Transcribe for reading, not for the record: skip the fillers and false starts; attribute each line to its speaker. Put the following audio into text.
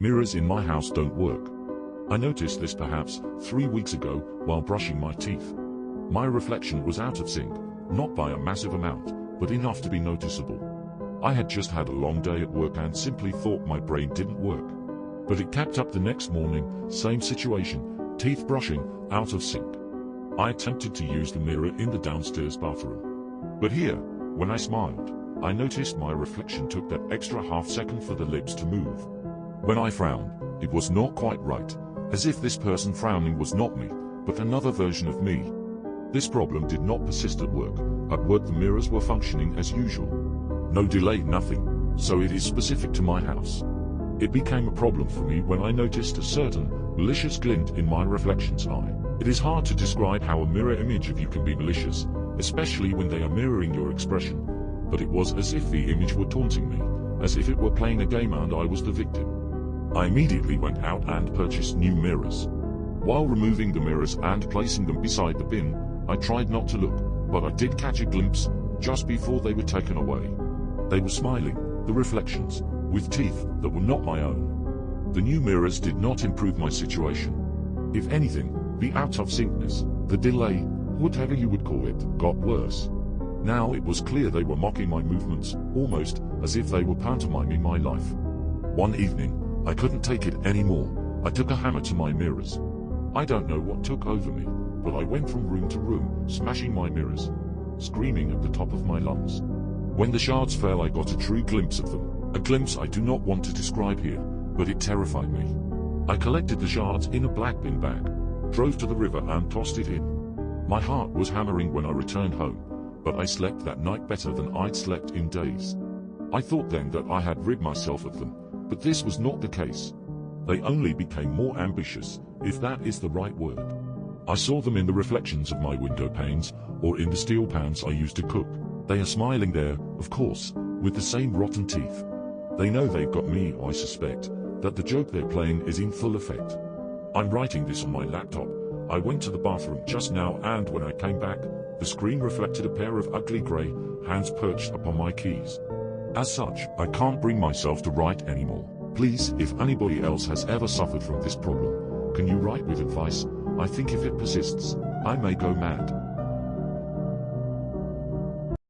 Speaker 1: Mirrors in my house don't work. I noticed this perhaps 3 weeks ago while brushing my teeth. My reflection was out of sync, not by a massive amount, but enough to be noticeable. I had just had a long day at work and simply thought my brain didn't work. But it kept up the next morning, same situation, teeth brushing, out of sync. I attempted to use the mirror in the downstairs bathroom. But here, when I smiled, I noticed my reflection took that extra half-second for the lips to move. When I frowned, it was not quite right, as if this person frowning was not me, but another version of me. This problem did not persist at work. At work the mirrors were functioning as usual. No delay, nothing, so it is specific to my house. It became a problem for me when I noticed a certain malicious glint in my reflection's eye. It is hard to describe how a mirror image of you can be malicious, especially when they are mirroring your expression, but it was as if the image were taunting me, as if it were playing a game and I was the victim. I immediately went out and purchased new mirrors. While removing the mirrors and placing them beside the bin, I tried not to look, but I did catch a glimpse, just before they were taken away. They were smiling, the reflections, with teeth that were not my own. The new mirrors did not improve my situation. If anything, the out-of-syncness, the delay, whatever you would call it, got worse. Now it was clear they were mocking my movements, almost as if they were pantomiming my life. One evening, I couldn't take it anymore. I took a hammer to my mirrors. I don't know what took over me, but I went from room to room, smashing my mirrors, screaming at the top of my lungs. When the shards fell, I got a true glimpse of them, a glimpse I do not want to describe here, but it terrified me. I collected the shards in a black bin bag, drove to the river and tossed it in. My heart was hammering when I returned home, but I slept that night better than I'd slept in days. I thought then that I had rid myself of them, but this was not the case. They only became more ambitious, if that is the right word. I saw them in the reflections of my window panes, or in the steel pans I used to cook. They are smiling there, of course, with the same rotten teeth. They know they've got me. I suspect that the joke they're playing is in full effect. I'm writing this on my laptop. I went to the bathroom just now, and when I came back, the screen reflected a pair of ugly grey hands perched upon my keys. As such, I can't bring myself to write anymore. Please, if anybody else has ever suffered from this problem, can you write with advice? I think if it persists, I may go mad.